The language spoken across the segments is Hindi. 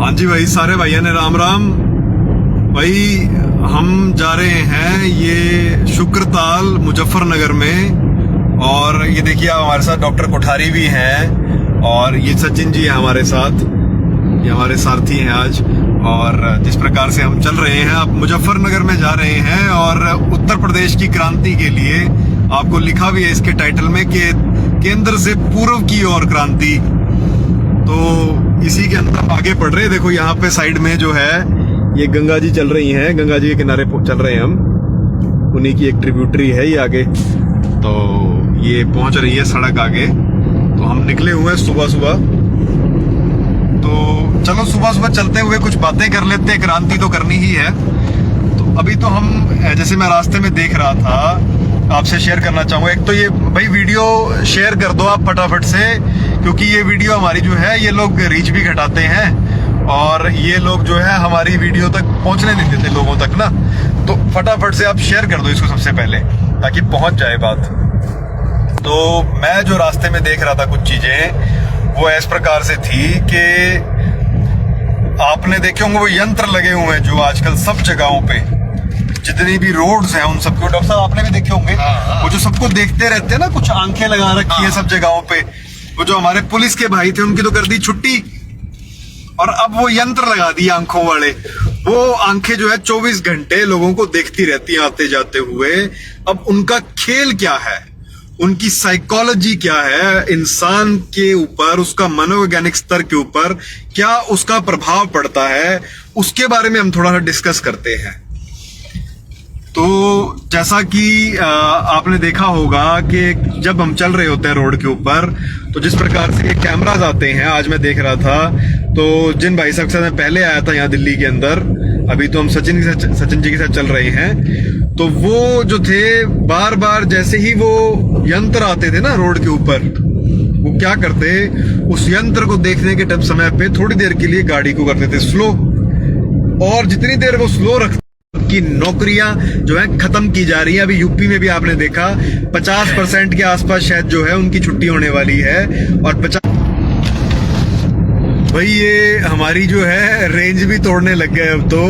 हाँ जी भाई, सारे भाइयों ने राम राम। भाई हम जा रहे हैं ये शुक्रताल मुजफ्फरनगर में, और ये देखिए आप हमारे साथ डॉक्टर कोठारी भी हैं और ये सचिन जी हैं हमारे साथ, ये हमारे सारथी हैं आज। और जिस प्रकार से हम चल रहे हैं, आप मुजफ्फरनगर में जा रहे हैं और उत्तर प्रदेश की क्रांति के लिए, आपको लिखा भी है इसके टाइटल में कि केंद्र से पूर्व की ओर क्रांति। तो इसी के अंदर आगे बढ़ रहे हैं। देखो यहाँ पे साइड में जो है ये गंगा जी चल रही हैं, गंगा जी के किनारे चल रहे हैं हम, उन्हीं की एक ट्रिब्यूटरी है ये आगे। तो ये पहुंच रही है सड़क आगे। तो हम निकले हुए हैं सुबह सुबह। तो चलो सुबह सुबह चलते हुए कुछ बातें कर लेते हैं, क्रांति तो करनी ही है। तो अभी तो हम, जैसे मैं रास्ते में देख रहा था, आपसे शेयर करना चाहूंगा। एक तो ये भाई वीडियो शेयर कर दो आप फटाफट से, क्योंकि ये वीडियो हमारी जो है ये लोग रीच भी घटाते हैं और ये लोग जो है हमारी वीडियो तक पहुंचने नहीं देते लोगों तक ना। तो फटाफट से आप शेयर कर दो इसको सबसे पहले, ताकि पहुंच जाए बात। तो मैं जो रास्ते में देख रहा था कुछ चीजें, वो इस प्रकार से थी कि आपने देखे होंगे वो यंत्र लगे हुए हैं जो आजकल सब जगहों पे, जितनी भी रोड्स हैं उन सबको, डॉक्टर साहब आपने भी देखे होंगे, वो जो सबको देखते रहते हैं ना, कुछ आंखें लगा रखी है सब जगहों पे। वो जो हमारे पुलिस के भाई थे उनकी तो कर दी छुट्टी, और अब वो यंत्र लगा दिए आंखों वाले। वो आंखें जो है 24 घंटे लोगों को देखती रहती हैं आते जाते हुए। अब उनका खेल क्या है, उनकी साइकोलॉजी क्या है, इंसान के ऊपर, उसका मनोवैज्ञानिक स्तर के ऊपर क्या उसका प्रभाव पड़ता है, उसके बारे में हम थोड़ा सा डिस्कस करते हैं। तो जैसा कि आपने देखा होगा कि जब हम चल रहे होते हैं रोड के ऊपर, तो जिस प्रकार से कैमराज आते हैं, आज मैं देख रहा था, तो जिन भाई साहब के साथ मैं पहले आया था यहाँ दिल्ली के अंदर, अभी तो हम सचिन जी के साथ चल रहे हैं, तो वो जो थे बार बार जैसे ही वो यंत्र आते थे ना रोड के ऊपर, वो क्या करते, उस यंत्र को देखने के टप समय पे थोड़ी देर के लिए गाड़ी को करते थे स्लो, और जितनी देर वो स्लो रखते की नौकरियां जो है खत्म की जा रही है। अभी यूपी में भी आपने देखा 50% के आसपास शायद जो है उनकी छुट्टी होने वाली है। और 50 भाई ये हमारी जो है रेंज भी तोड़ने लग गए अब तो।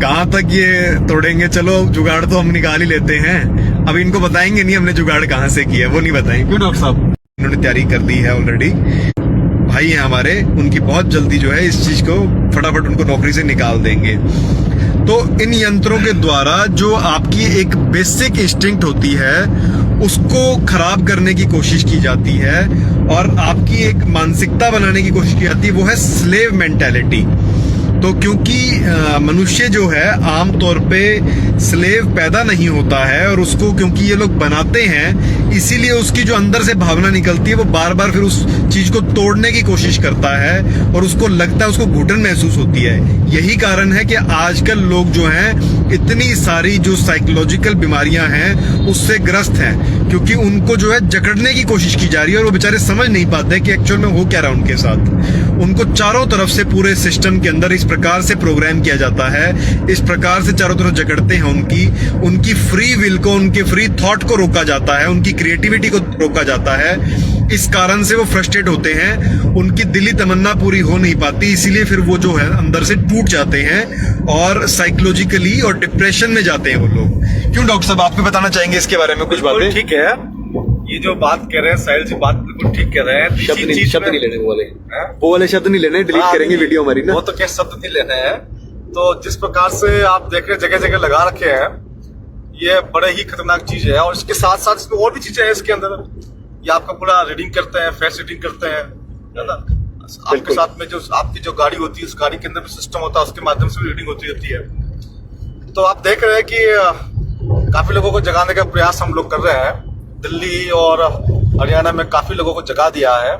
कहां तक ये तोड़ेंगे, चलो जुगाड़ तो हम निकाल ही लेते हैं। अब इनको बताएंगे नहीं हमने जुगाड़ कहां से किया, वो नहीं बताएंगे। क्यों डॉक्टर साहब? इन्होंने तैयारी कर दी है ऑलरेडी, भाई हैं हमारे, उनकी बहुत जल्दी जो है इस चीज को फटाफट उनको नौकरी से निकाल देंगे। तो इन यंत्रों के द्वारा जो आपकी एक बेसिक इंस्टिंक्ट होती है उसको खराब करने की कोशिश की जाती है, और आपकी एक मानसिकता बनाने की कोशिश की जाती है, वो है स्लेव मेंटालिटी। तो क्योंकि मनुष्य जो है आमतौर पे स्लेव पैदा नहीं होता है, और उसको क्योंकि ये लोग बनाते हैं, इसीलिए उसकी जो अंदर से भावना निकलती है वो बार बार फिर उस चीज को तोड़ने की कोशिश करता है, और उसको लगता है, उसको घुटन महसूस होती है। यही कारण है कि आजकल लोग जो हैं इतनी सारी जो साइकोलॉजिकल बीमारियां हैं उससे ग्रस्त हैं, क्योंकि उनको जो है जकड़ने की कोशिश की जा रही है, और वो बेचारे समझ नहीं पाते कि एक्चुअल में हो क्या रहा है उनके साथ। उनको चारों तरफ से पूरे सिस्टम के अंदर इस प्रकार से प्रोग्राम किया जाता है, इस प्रकार से चारों तरफ जकड़ते हैं उनकी फ्री विल को, उनके फ्री थॉट को रोका जाता है, उनकी क्रिएटिविटी को रोका जाता है। इस कारण से वो फ्रस्ट्रेट होते हैं, उनकी दिली तमन्ना पूरी हो नहीं पाती, इसीलिए फिर वो जो है अंदर से टूट जाते हैं और साइकोलॉजिकली और डिप्रेशन में जाते हैं वो लोग। क्यों डॉक्टर साहब, आप भी बताना चाहेंगे इसके बारे में कुछ बातें? ठीक है, ये जो बात कह रहे हैं साहिल जी, बात बिल्कुल ठीक कह रहे हैं। शब्द नहीं लेने वो वाले शब्द नहीं लेने, डिलीट करेंगे वीडियो हमारी ना। वो तो क्या शब्द नहीं लेने हैं। तो जिस प्रकार से आप देख रहे जगह जगह लगा रखे हैं, ये बड़े ही खतरनाक चीज है। और इसके साथ साथ इसमें और भी चीजें हैं इसके अंदर। ये आपका पूरा रीडिंग करते हैं, फेस रीडिंग करते हैं, है ना। आपके साथ में जो आपकी जो गाड़ी होती है, उस गाड़ी के अंदर भी सिस्टम होता है, उसके माध्यम से भी रीडिंग होती रहती है। तो आप देख रहे हैं कि काफी लोगों को जगाने का प्रयास हम लोग कर रहे हैं। दिल्ली और हरियाणा में काफी लोगों को जगा दिया है,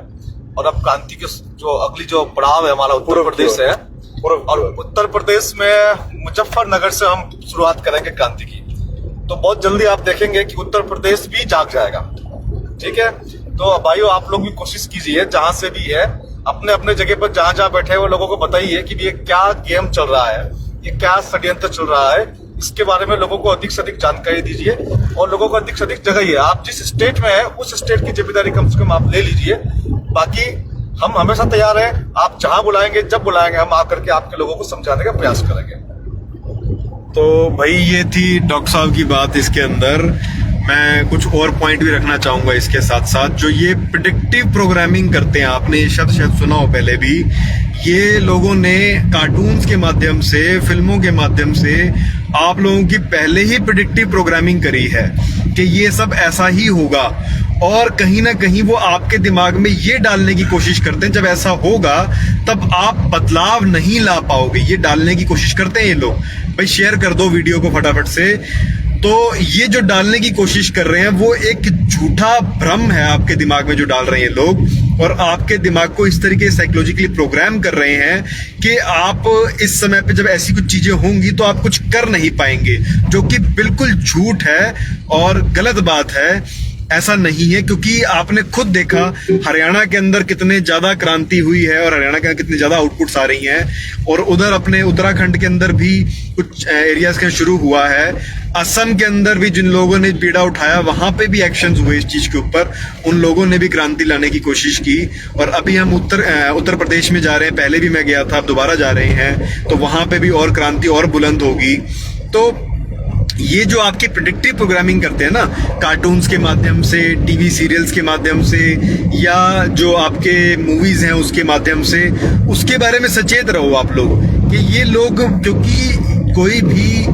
और अब क्रांति के जो अगली जो पड़ाव है हमारा उत्तर प्रदेश है, और उत्तर प्रदेश में मुजफ्फरनगर से हम शुरुआत करेंगे क्रांति की। तो बहुत जल्दी आप देखेंगे कि उत्तर प्रदेश भी जाग जाएगा। ठीक है, तो भाइयों आप लोग भी कोशिश कीजिए, जहां से भी है, अपने अपने जगह पर जहां जहां बैठे हैं वो लोगों को बताइए कि ये क्या गेम चल रहा है, ये क्या षड्यंत्र चल रहा है। इसके बारे में लोगों को अधिक से अधिक जानकारी दीजिए, और लोगों को अधिक से अधिक जगाइए। आप जिस स्टेट में है उस स्टेट की जिम्मेदारी कम से कम आप ले लीजिए। बाकी हम हमेशा तैयार हैं, आप जहां बुलाएंगे जब बुलाएंगे हम आकर के आपके लोगों को समझाने का प्रयास करेंगे। तो भाई ये थी डॉक्टर साहब की बात। इसके अंदर मैं कुछ और पॉइंट भी रखना चाहूंगा इसके साथ साथ। जो ये प्रिडिक्टिव प्रोग्रामिंग करते हैं, आपने ये शब्द शायद सुना हो पहले भी, ये लोगों ने कार्टून्स के माध्यम से, फिल्मों के माध्यम से आप लोगों की पहले ही प्रिडिक्टिव प्रोग्रामिंग करी है कि ये सब ऐसा ही होगा, और कहीं ना कहीं वो आपके दिमाग में ये डालने की कोशिश करते हैं जब ऐसा होगा तब आप बदलाव नहीं ला पाओगे। ये डालने की कोशिश करते हैं ये लोग। भाई शेयर कर दो वीडियो को फटाफट से। तो ये जो डालने की कोशिश कर रहे हैं वो एक झूठा भ्रम है आपके दिमाग में जो डाल रहे हैं लोग, और आपके दिमाग को इस तरीके से साइकोलॉजिकली प्रोग्राम कर रहे हैं कि आप इस समय पे जब ऐसी कुछ चीजें होंगी तो आप कुछ कर नहीं पाएंगे, जो कि बिल्कुल झूठ है और गलत बात है। ऐसा नहीं है, क्योंकि आपने खुद देखा हरियाणा के अंदर कितने ज्यादा क्रांति हुई है और हरियाणा के कितनी ज्यादा आउटपुट्स आ रही हैं, और उधर अपने उत्तराखंड के अंदर भी कुछ एरियाज के शुरू हुआ है। असम के अंदर भी जिन लोगों ने बीड़ा उठाया वहां पे भी एक्शंस हुए इस चीज के ऊपर, उन लोगों ने भी क्रांति लाने की कोशिश की। और अभी हम उत्तर प्रदेश में जा रहे हैं, पहले भी मैं गया था, अब दोबारा जा रहे हैं, तो वहां पे भी और क्रांति और बुलंद होगी। तो ये जो आपकी प्रिडिक्टिव प्रोग्रामिंग करते हैं ना, कार्टून्स के माध्यम से, टीवी सीरियल्स के माध्यम से, या जो आपके मूवीज हैं उसके माध्यम से, उसके बारे में सचेत रहो आप लोग कि ये लोग, क्योंकि कोई भी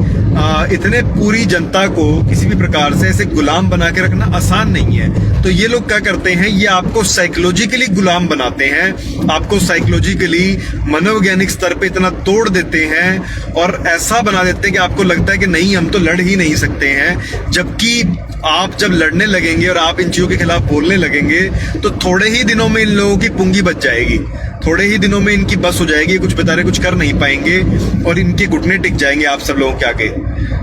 इतने पूरी जनता को किसी भी प्रकार से ऐसे गुलाम बना के रखना आसान नहीं है। तो ये लोग क्या करते हैं, ये आपको साइकोलॉजिकली गुलाम बनाते हैं, आपको साइकोलॉजिकली मनोवैज्ञानिक स्तर पे इतना तोड़ देते हैं और ऐसा बना देते हैं कि आपको लगता है कि नहीं हम तो लड़ ही नहीं सकते हैं। जबकि आप जब लड़ने लगेंगे और आप इन चीजों के खिलाफ बोलने लगेंगे तो थोड़े ही दिनों में इन लोगों की पुंगी बच जाएगी, थोड़े ही दिनों में इनकी बस हो जाएगी, कुछ बेचारे कुछ कर नहीं पाएंगे और इनके घुटने टिक जाएंगे आप सब लोगों के आगे।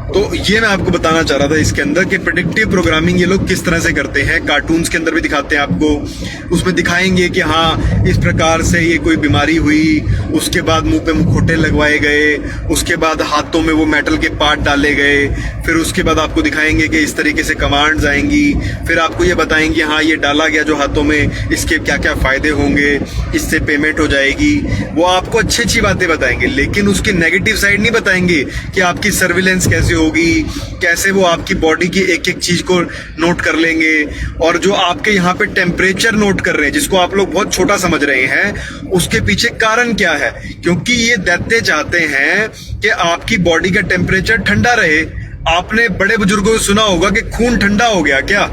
तो ये मैं आपको बताना चाह रहा था इसके अंदर कि प्रेडिक्टिव प्रोग्रामिंग ये लोग किस तरह से करते हैं। कार्टून्स के अंदर भी दिखाते हैं आपको, उसमें दिखाएंगे कि हाँ इस प्रकार से ये कोई बीमारी हुई, उसके बाद मुंह पे मुखौटे लगवाए गए, उसके बाद हाथों में वो मेटल के पार्ट डाले गए, फिर उसके बाद आपको दिखाएंगे कि इस तरीके से कमांड्स आएंगी, फिर आपको ये बताएंगे हाँ ये डाला गया जो हाथों में, इसके क्या क्या फायदे होंगे, इससे पेमेंट हो जाएगी। वो आपको अच्छी अच्छी बातें बताएंगे, लेकिन उसकी नेगेटिव साइड नहीं बताएंगे कि आपकी सर्विलेंस कैसे होगी, कैसे वो आपकी बॉडी की एक एक चीज को नोट कर लेंगे, और जो आपके यहाँ पे टेम्परेचर नोट कर रहे हैं जिसको आप लोग बहुत छोटा समझ रहे हैं, उसके पीछे कारण क्या है। क्योंकि ये दैत्य चाहते हैं कि आपकी बॉडी का टेम्परेचर ठंडा रहे। आपने बड़े बुजुर्गों को सुना होगा कि खून ठंडा हो गया क्या,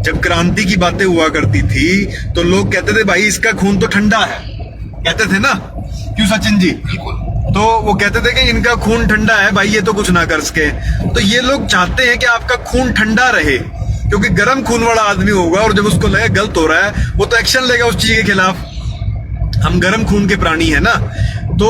जब क्रांति की बातें हुआ करती थी तो लोग कहते थे भाई इसका खून तो ठंडा है, कहते थे ना, क्यों सचिन जी? तो वो कहते थे कि इनका खून ठंडा है भाई, ये तो कुछ ना कर सके। तो ये लोग चाहते हैं कि आपका खून ठंडा रहे, क्योंकि गर्म खून वाला आदमी होगा और जब उसको लगे गलत हो रहा है वो तो एक्शन लेगा उस चीज के खिलाफ। हम गर्म खून के प्राणी है ना, तो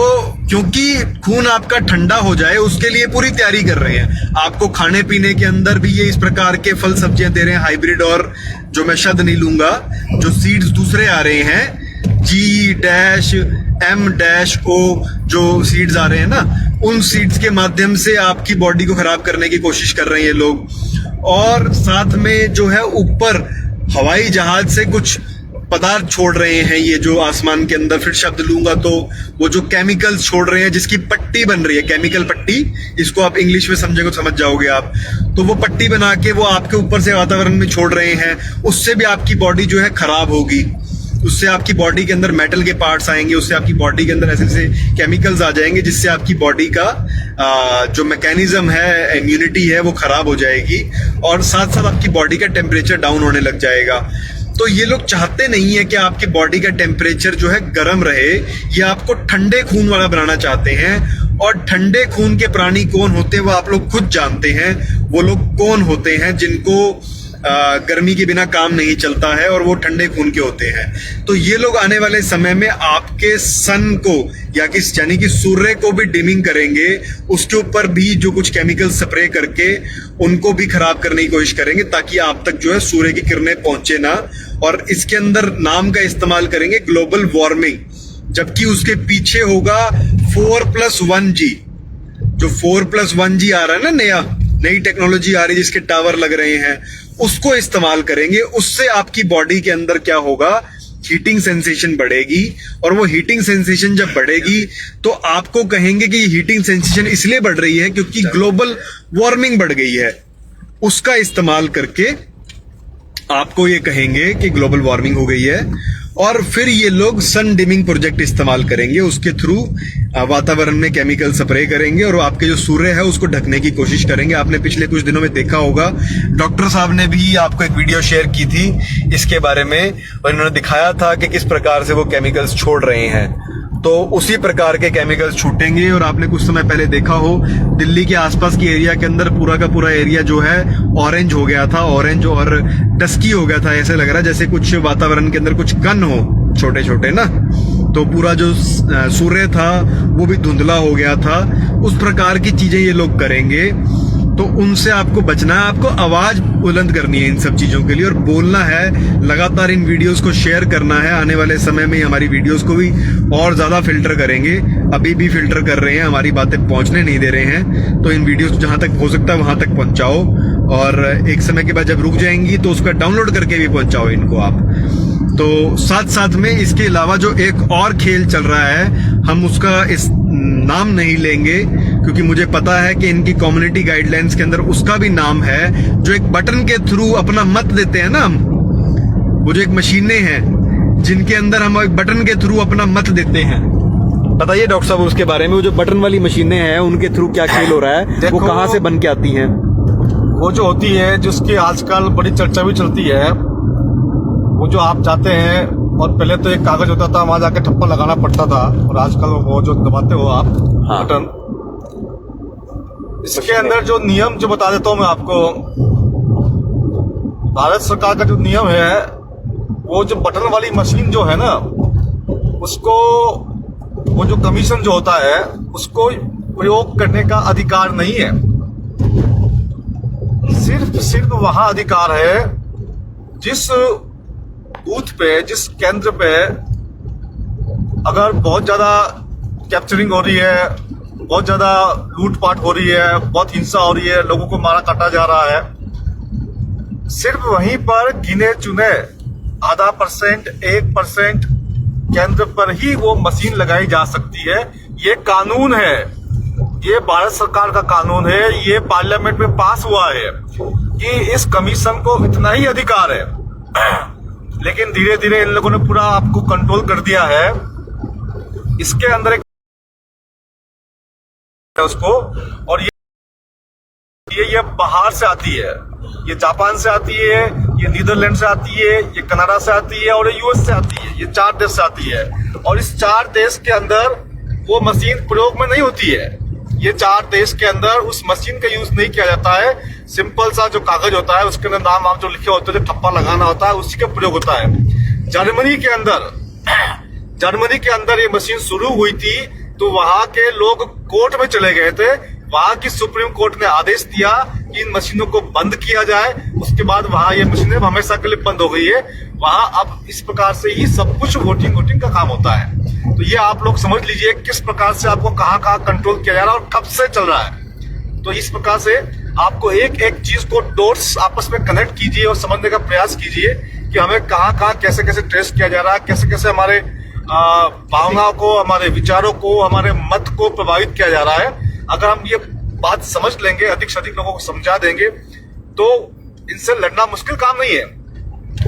क्योंकि खून आपका ठंडा हो जाए उसके लिए पूरी तैयारी कर रहे हैं। आपको खाने पीने के अंदर भी ये इस प्रकार के फल सब्जियां दे रहे हैं हाइब्रिड, और जो मैं शब्द नहीं लूंगा, जो सीड्स दूसरे आ रहे हैं, G-M-O जो सीड्स आ रहे हैं ना, उन सीड्स के माध्यम से आपकी बॉडी को खराब करने की कोशिश कर रहे हैं ये लोग। और साथ में जो है ऊपर हवाई जहाज से कुछ पदार्थ छोड़ रहे हैं ये जो आसमान के अंदर, फिर शब्द लूंगा तो वो जो केमिकल्स छोड़ रहे हैं जिसकी पट्टी बन रही है, केमिकल पट्टी, इसको आप इंग्लिश में समझेंगे तो समझ जाओगे आप। तो वो पट्टी बना के वो आपके ऊपर से वातावरण में छोड़ रहे हैं, उससे भी आपकी बॉडी जो है खराब होगी, उससे आपकी बॉडी के अंदर मेटल के पार्ट्स आएंगे, उससे आपकी बॉडी के अंदर ऐसे ऐसे केमिकल्स आ जाएंगे जिससे आपकी बॉडी का जो मैकेनिज्म है, इम्यूनिटी है, वो खराब हो जाएगी, और साथ साथ आपकी बॉडी का टेम्परेचर डाउन होने लग जाएगा। तो ये लोग चाहते नहीं है कि आपकी बॉडी का टेम्परेचर जो है गर्म रहे, ये आपको ठंडे खून वाला बनाना चाहते हैं। और ठंडे खून के प्राणी कौन होते हैं वो आप लोग खुद जानते हैं। वो लोग कौन होते हैं जिनको गर्मी के बिना काम नहीं चलता है, और वो ठंडे खून के होते हैं। तो ये लोग आने वाले समय में आपके सन को यानी कि सूर्य को भी डिमिंग करेंगे, उसके ऊपर भी जो कुछ केमिकल स्प्रे करके उनको भी खराब करने की कोशिश करेंगे, ताकि आप तक जो है सूर्य की किरणें पहुंचे ना। और इसके अंदर नाम का इस्तेमाल करेंगे ग्लोबल वार्मिंग, जबकि उसके पीछे होगा 4+1G। जो 4+1G आ रहा है ना, नई टेक्नोलॉजी आ रही है जिसके टावर लग रहे हैं, उसको इस्तेमाल करेंगे। उससे आपकी बॉडी के अंदर क्या होगा हीटिंग सेंसेशन बढ़ेगी, और वो हीटिंग सेंसेशन जब बढ़ेगी तो आपको कहेंगे कि हीटिंग सेंसेशन इसलिए बढ़ रही है क्योंकि ग्लोबल वार्मिंग बढ़ गई है। उसका इस्तेमाल करके आपको ये कहेंगे कि ग्लोबल वार्मिंग हो गई है, और फिर ये लोग सन डिमिंग प्रोजेक्ट इस्तेमाल करेंगे, उसके थ्रू वातावरण में केमिकल स्प्रे करेंगे और आपके जो सूर्य है उसको ढकने की कोशिश करेंगे। आपने पिछले कुछ दिनों में देखा होगा, डॉक्टर साहब ने भी आपको एक वीडियो शेयर की थी इसके बारे में, और इन्होंने दिखाया था कि किस प्रकार से वो केमिकल्स छोड़ रहे हैं। तो उसी प्रकार के केमिकल्स छूटेंगे। और आपने कुछ समय पहले देखा हो, दिल्ली के आसपास की एरिया के अंदर पूरा का पूरा एरिया जो है ऑरेंज हो गया था, ऑरेंज और डस्की हो गया था। ऐसे लग रहा है जैसे कुछ वातावरण के अंदर कुछ कण हो छोटे छोटे ना, तो पूरा जो सूर्य था वो भी धुंधला हो गया था। उस प्रकार की चीजें ये लोग करेंगे, तो उनसे आपको बचना है। आपको आवाज बुलंद करनी है इन सब चीजों के लिए, और बोलना है, लगातार इन वीडियोस को शेयर करना है। आने वाले समय में हमारी वीडियोस को भी और ज्यादा फिल्टर करेंगे, अभी भी फिल्टर कर रहे हैं, हमारी बातें पहुंचने नहीं दे रहे हैं। तो इन वीडियोस जहां तक हो सकता है वहां तक पहुंचाओ, और एक समय के बाद जब रुक जाएंगी तो उसका डाउनलोड करके भी पहुंचाओ इनको आप। तो साथ साथ में इसके अलावा जो एक और खेल चल रहा है, हम उसका इस नाम नहीं लेंगे क्योंकि मुझे पता है कि इनकी कम्युनिटी गाइडलाइंस के अंदर उसका भी नाम है, जो एक बटन के थ्रू अपना मत देते हैं ना हम, वो जो एक मशीनें हैं जिनके अंदर हम एक बटन के थ्रू अपना मत देते हैं। बताइए डॉक्टर साहब उसके बारे में, वो जो बटन वाली मशीनें हैं उनके थ्रू क्या खेल हो रहा है, वो कहाँ से बन के आती हैं? वो जो होती है, जिसकी आजकल बड़ी चर्चा भी चलती है, वो जो आप जाते हैं और पहले तो एक कागज होता था, वहां जाके ठप्पा लगाना पड़ता था, और आजकल वो जो दबाते हो आप बटन, इसके अंदर जो नियम जो बता देता हूं मैं आपको। भारत सरकार का जो नियम है, वो जो बटन वाली मशीन जो है ना, उसको वो जो कमीशन जो होता है उसको प्रयोग करने का अधिकार नहीं है। सिर्फ वहां अधिकार है जिस बूथ पे, जिस केंद्र पे अगर बहुत ज्यादा कैप्चरिंग हो रही है, बहुत ज्यादा लूटपाट हो रही है, बहुत हिंसा हो रही है, लोगों को मारा काटा जा रहा है, सिर्फ वहीं पर गिने चुने 0.5%, 1% केंद्र पर ही वो मशीन लगाई जा सकती है। ये कानून है, ये भारत सरकार का कानून है, ये पार्लियामेंट में पास हुआ है कि इस कमीशन को इतना ही अधिकार है। लेकिन धीरे धीरे इन लोगों ने पूरा आपको कंट्रोल कर दिया है। इसके अंदर एक उसको, और ये बाहर से आती है, ये जापान से आती है, ये नीदरलैंड से आती है, ये कनाडा से आती है, और ये यूएस से आती है। ये 4 देश से आती है, और इस 4 देश के अंदर वो मशीन प्रयोग में नहीं होती है। ये 4 देश के अंदर उस मशीन का यूज नहीं किया जाता है। सिंपल सा जो कागज होता है उसके अंदर नाम आप जो लिखे होते हैं, जो ठप्पा लगाना होता है, उसी का प्रयोग होता है। जर्मनी के अंदर ये मशीन शुरू हुई थी, तो वहां के लोग कोर्ट में चले गए थे। वहां की सुप्रीम कोर्ट ने आदेश दिया कि इन मशीनों को बंद किया जाए। उसके बाद वहां ये मशीनें हमेशा के लिए बंद हो गई है। वहां अब इस प्रकार से ही सब कुछ वोटिंग का काम होता है। तो ये आप लोग समझ लीजिए किस प्रकार से आपको कहाँ कंट्रोल किया जा रहा है और कब से चल रहा है। तो इस प्रकार से आपको एक एक चीज को डॉट्स आपस में कनेक्ट कीजिए और समझने का प्रयास कीजिए कि हमें कहाँ कैसे कैसे ट्रेस किया जा रहा है, कैसे कैसे हमारे भावनाओं को, हमारे विचारों को, हमारे मत को प्रभावित किया जा रहा है। अगर हम ये बात समझ लेंगे, अधिक से अधिक लोगों को समझा देंगे, तो इनसे लड़ना मुश्किल काम नहीं है।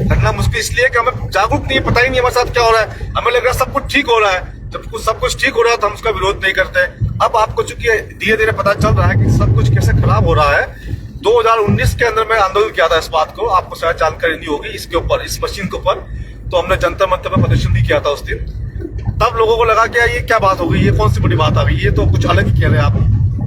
लड़ना मुश्किल इसलिए कि हमें जागरूक नहीं है, पता ही नहीं हमारे साथ क्या हो रहा है। हमें लग रहा है सब कुछ ठीक हो रहा है। जब सब कुछ ठीक हो रहा है तो हम उसका विरोध नहीं करते। अब आपको चूंकि धीरे धीरे पता चल रहा है कि सब कुछ कैसे खराब हो रहा है। 2019 के अंदर मैं आंदोलन किया था इस बात को, आपको शायद जानकारी नहीं होगी इसके ऊपर, इस मशीन के ऊपर। तो हमने जनता मंच में प्रदर्शन भी किया था उस दिन। तब लोगों को लगा कि ये क्या बात हो गई, ये कौन सी बड़ी बात आ गई, ये तो कुछ अलग ही कह रहे हैं आप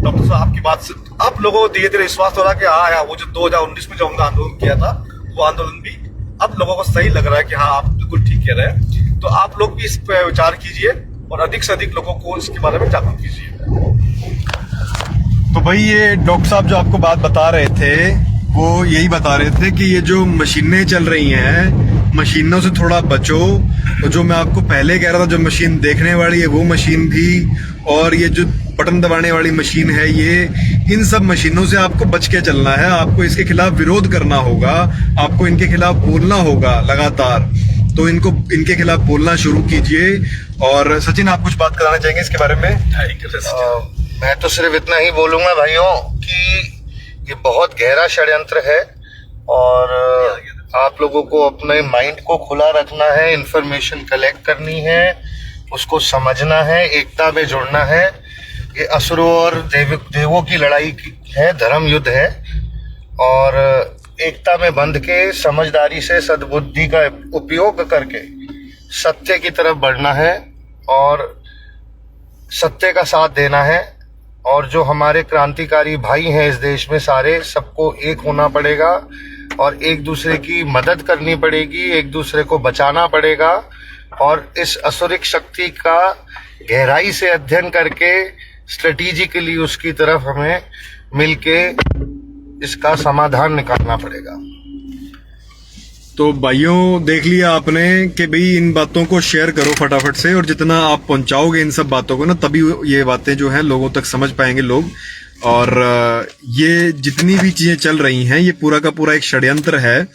डॉक्टर साहब आपकी बात से। अब लोगों को धीरे धीरे विश्वास हो रहा है कि हाँ, वो जो 2019 में जो हमने आंदोलन किया था, वो आंदोलन भी अब लोगों को सही लग रहा है कि हाँ, आप बिल्कुल ठीक कह रहे हैं। तो आप लोग भी इस पर विचार कीजिए और अधिक से अधिक लोगों को इसके बारे में जागरूक कीजिए। तो भाई ये डॉक्टर साहब जो आपको बात बता रहे थे, वो यही बता रहे थे कि ये जो मशीनें चल रही हैं, मशीनों से थोड़ा बचो। तो जो मैं आपको पहले कह रहा था, जो मशीन देखने वाली है वो मशीन भी, और ये जो बटन दबाने वाली मशीन है, ये इन सब मशीनों से आपको बच के चलना है। आपको इसके खिलाफ विरोध करना होगा, आपको इनके खिलाफ बोलना होगा लगातार। तो इनके खिलाफ बोलना शुरू कीजिए। और सचिन, आप कुछ बात कराना चाहेंगे इसके बारे में? मैं तो सिर्फ इतना ही बोलूंगा भाइयों कि ये बहुत गहरा षड्यंत्र है और आप लोगों को अपने माइंड को खुला रखना है, इंफॉर्मेशन कलेक्ट करनी है, उसको समझना है, एकता में जुड़ना है। ये असुरों और देवों की लड़ाई है, धर्म युद्ध है और एकता में बंध के समझदारी से सद्बुद्धि का उपयोग करके सत्य की तरफ बढ़ना है और सत्य का साथ देना है। और जो हमारे क्रांतिकारी भाई हैं इस देश में सारे, सबको एक होना पड़ेगा और एक दूसरे की मदद करनी पड़ेगी, एक दूसरे को बचाना पड़ेगा और इस असुरिक शक्ति का गहराई से अध्ययन करके स्ट्रेटेजिकली उसकी तरफ हमें मिलके इसका समाधान निकालना पड़ेगा। तो भाइयों, देख लिया आपने कि भाई इन बातों को शेयर करो फटाफट से, और जितना आप पहुंचाओगे इन सब बातों को ना, तभी ये बातें जो है लोगों तक समझ पाएंगे लोग। और ये जितनी भी चीजें चल रही हैं, ये पूरा का पूरा एक षड्यंत्र है।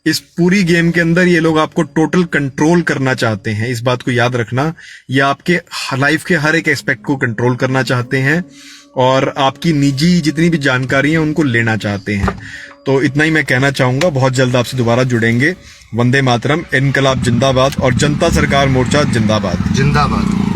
इस पूरी गेम के अंदर ये लोग आपको टोटल कंट्रोल करना चाहते हैं, इस बात को याद रखना। ये आपके लाइफ के हर एक एस्पेक्ट को कंट्रोल करना चाहते हैं और आपकी निजी जितनी भी जानकारी है उनको लेना चाहते हैं। तो इतना ही मैं कहना चाहूंगा। बहुत जल्द आपसे दोबारा जुड़ेंगे। वंदे मातरम, इनकलाब जिंदाबाद और जनता सरकार मोर्चा जिंदाबाद। जिंदाबाद।